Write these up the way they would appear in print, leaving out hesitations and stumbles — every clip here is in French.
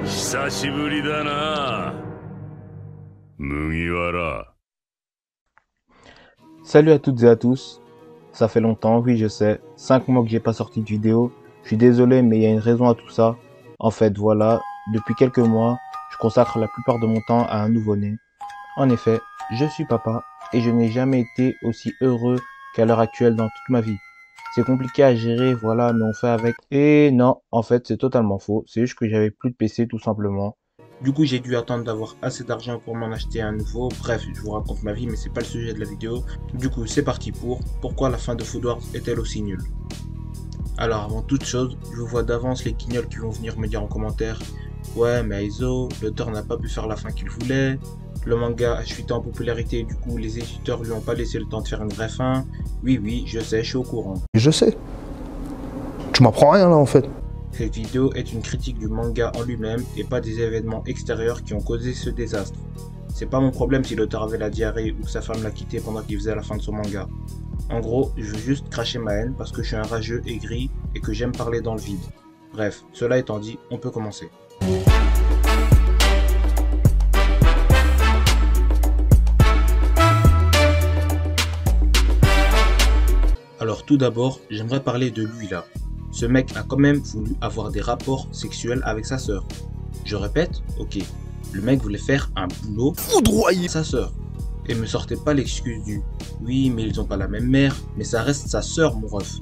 久しぶりだな、麦わら。 Salut à toutes et à tous, ça fait longtemps, oui je sais, 5 mois que j'ai pas sorti de vidéo, je suis désolé mais il y a une raison à tout ça. En fait voilà, depuis quelques mois, je consacre la plupart de mon temps à un nouveau-né. En effet, je suis papa et je n'ai jamais été aussi heureux qu'à l'heure actuelle dans toute ma vie. C'est compliqué à gérer, voilà, mais on fait avec. Et non, en fait c'est totalement faux, c'est juste que j'avais plus de PC tout simplement. Du coup, j'ai dû attendre d'avoir assez d'argent pour m'en acheter un nouveau. Bref, je vous raconte ma vie, mais c'est pas le sujet de la vidéo. Du coup, c'est parti pour pourquoi la fin de Food Wars est-elle aussi nulle. Alors, avant toute chose, je vous vois d'avance les guignols qui vont venir me dire en commentaire: ouais, mais Aizo, l'auteur n'a pas pu faire la fin qu'il voulait. Le manga a chuté en popularité et du coup, les éditeurs lui ont pas laissé le temps de faire une vraie fin. Oui, je sais, je suis au courant. Je sais. Tu m'apprends rien là en fait. Cette vidéo est une critique du manga en lui-même et pas des événements extérieurs qui ont causé ce désastre. C'est pas mon problème si l'auteur avait la diarrhée ou que sa femme l'a quitté pendant qu'il faisait la fin de son manga. En gros, je veux juste cracher ma haine parce que je suis un rageux aigri et que j'aime parler dans le vide. Bref, cela étant dit, on peut commencer. Alors tout d'abord, j'aimerais parler de lui là. Ce mec a quand même voulu avoir des rapports sexuels avec sa sœur. Je répète, ok, le mec voulait faire un boulot foudroyé sa sœur. Et me sortez pas l'excuse du oui mais ils ont pas la même mère, mais ça reste sa sœur mon ref.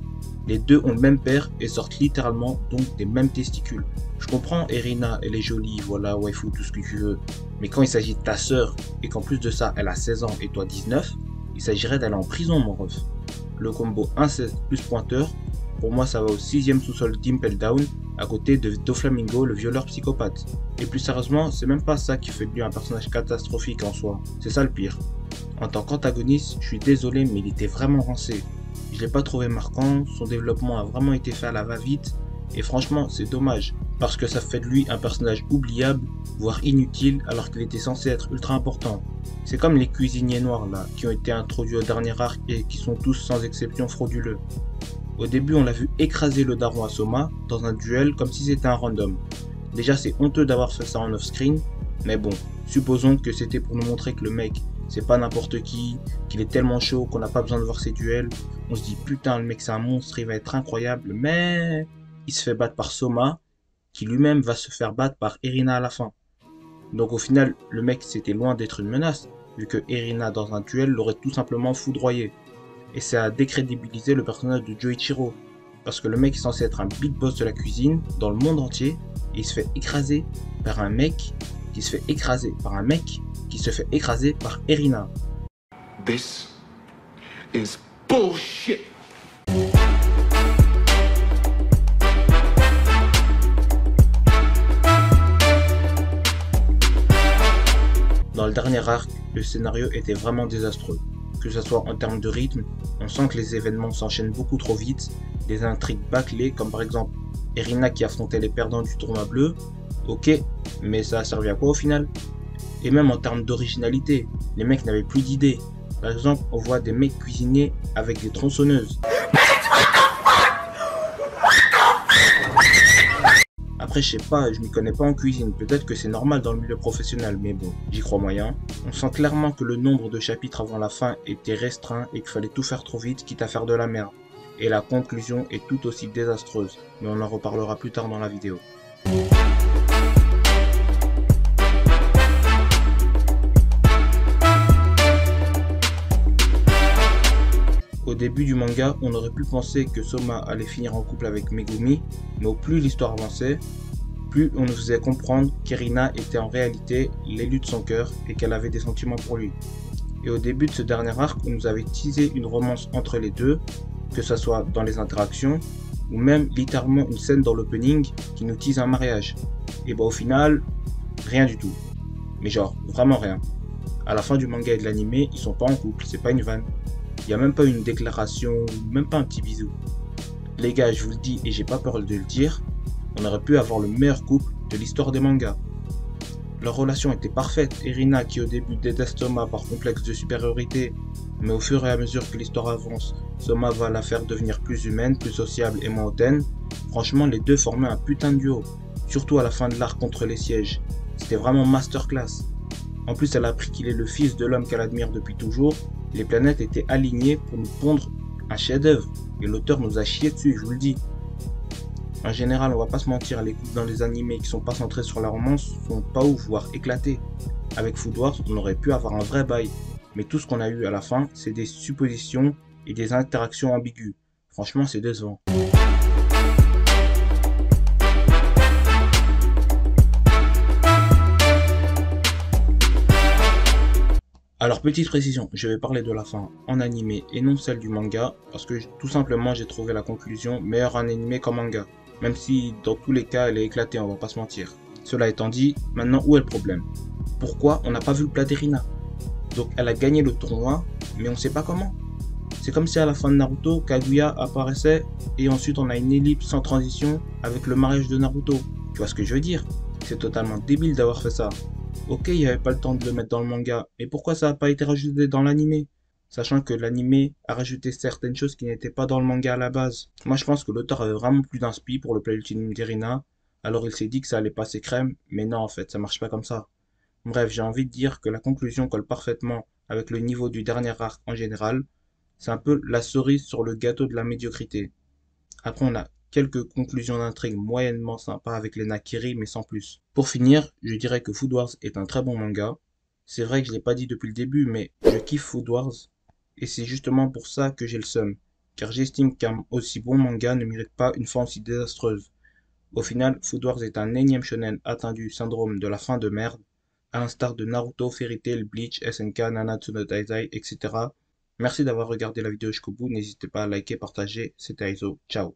Les deux ont le même père et sortent littéralement donc des mêmes testicules. Je comprends Erina, elle est jolie, voilà, waifu, tout ce que tu veux. Mais quand il s'agit de ta sœur et qu'en plus de ça elle a 16 ans et toi 19, il s'agirait d'aller en prison mon ref. Le combo inceste plus pointeur, pour moi ça va au 6ème sous-sol d'Impel Down, à côté de Doflamingo, le violeur psychopathe. Et plus sérieusement, c'est même pas ça qui fait de lui un personnage catastrophique en soi, c'est ça le pire. En tant qu'antagoniste, je suis désolé mais il était vraiment rancé. Je l'ai pas trouvé marquant, son développement a vraiment été fait à la va-vite, et franchement c'est dommage, parce que ça fait de lui un personnage oubliable, voire inutile, alors qu'il était censé être ultra important. C'est comme les cuisiniers noirs là, qui ont été introduits au dernier arc et qui sont tous sans exception frauduleux. Au début on l'a vu écraser le daron à Soma dans un duel comme si c'était un random. Déjà c'est honteux d'avoir fait ça en off-screen, mais bon, supposons que c'était pour nous montrer que le mec c'est pas n'importe qui, qu'il est tellement chaud qu'on n'a pas besoin de voir ses duels. On se dit putain le mec c'est un monstre, il va être incroyable, mais il se fait battre par Soma, qui lui-même va se faire battre par Erina à la fin. Donc au final le mec c'était loin d'être une menace, vu que Erina dans un duel l'aurait tout simplement foudroyé. Et ça a décrédibilisé le personnage de Joichiro, parce que le mec est censé être un big boss de la cuisine dans le monde entier, et il se fait écraser par un mec qui se fait écraser par un mec qui se fait écraser par Erina. This is bullshit. Dans le dernier arc, le scénario était vraiment désastreux. Que ce soit en termes de rythme, on sent que les événements s'enchaînent beaucoup trop vite, des intrigues bâclées comme par exemple Erina qui affrontait les perdants du tournoi bleu, ok, mais ça a servi à quoi au final? Et même en termes d'originalité, les mecs n'avaient plus d'idées. Par exemple, on voit des mecs cuisiner avec des tronçonneuses. Après je sais pas, je m'y connais pas en cuisine, peut-être que c'est normal dans le milieu professionnel, mais bon, j'y crois moyen. On sent clairement que le nombre de chapitres avant la fin était restreint et qu'il fallait tout faire trop vite, quitte à faire de la merde. Et la conclusion est tout aussi désastreuse, mais on en reparlera plus tard dans la vidéo. Au début du manga, on aurait pu penser que Soma allait finir en couple avec Megumi, mais au plus l'histoire avançait, plus on nous faisait comprendre qu'Erina était en réalité l'élu de son cœur et qu'elle avait des sentiments pour lui. Et au début de ce dernier arc, on nous avait teasé une romance entre les deux, que ce soit dans les interactions, ou même littéralement une scène dans l'opening qui nous tease un mariage. Et bah au final, rien du tout. Mais genre, vraiment rien. À la fin du manga et de l'animé, ils sont pas en couple, c'est pas une vanne. Il n'y a même pas une déclaration, même pas un petit bisou. Les gars, je vous le dis et j'ai pas peur de le dire, on aurait pu avoir le meilleur couple de l'histoire des mangas. Leur relation était parfaite, Erina qui au début déteste Soma par complexe de supériorité, mais au fur et à mesure que l'histoire avance, Soma va la faire devenir plus humaine, plus sociable et moins hautaine. Franchement, les deux formaient un putain de duo, surtout à la fin de l'arc contre les sièges. C'était vraiment masterclass. En plus, elle a appris qu'il est le fils de l'homme qu'elle admire depuis toujours. Les planètes étaient alignées pour nous pondre un chef-d'œuvre, et l'auteur nous a chié dessus, je vous le dis. En général, on va pas se mentir, les couples dans les animés qui sont pas centrés sur la romance sont pas ouf, voire éclatés. Avec Food Wars, on aurait pu avoir un vrai bail, mais tout ce qu'on a eu à la fin, c'est des suppositions et des interactions ambiguës. Franchement, c'est décevant. Alors, petite précision, je vais parler de la fin en animé et non celle du manga, parce que tout simplement j'ai trouvé la conclusion meilleure en animé qu'en manga, même si dans tous les cas elle est éclatée, on va pas se mentir. Cela étant dit, maintenant où est le problème? Pourquoi on n'a pas vu le plat d'Erina? Donc elle a gagné le tournoi, mais on sait pas comment. C'est comme si à la fin de Naruto, Kaguya apparaissait et ensuite on a une ellipse sans transition avec le mariage de Naruto. Tu vois ce que je veux dire? C'est totalement débile d'avoir fait ça. Ok, il n'y avait pas le temps de le mettre dans le manga, mais pourquoi ça n'a pas été rajouté dans l'animé? Sachant que l'animé a rajouté certaines choses qui n'étaient pas dans le manga à la base. Moi je pense que l'auteur avait vraiment plus d'inspi pour le plat ultime d'Irina, alors il s'est dit que ça allait passer crème, mais non en fait, ça marche pas comme ça. Bref, j'ai envie de dire que la conclusion colle parfaitement avec le niveau du dernier arc en général. C'est un peu la cerise sur le gâteau de la médiocrité. Après, on a quelques conclusions d'intrigue moyennement sympas avec les Nakiri, mais sans plus. Pour finir, je dirais que Food Wars est un très bon manga. C'est vrai que je l'ai pas dit depuis le début, mais je kiffe Food Wars, et c'est justement pour ça que j'ai le seum, car j'estime qu'un aussi bon manga ne mérite pas une fin aussi désastreuse. Au final, Food Wars est un énième shonen atteint du syndrome de la fin de merde, à l'instar de Naruto, Fairy Tail, Bleach, SNK, Nanatsu no Taizai, etc. Merci d'avoir regardé la vidéo jusqu'au bout, n'hésitez pas à liker, partager, c'était Aizo, ciao.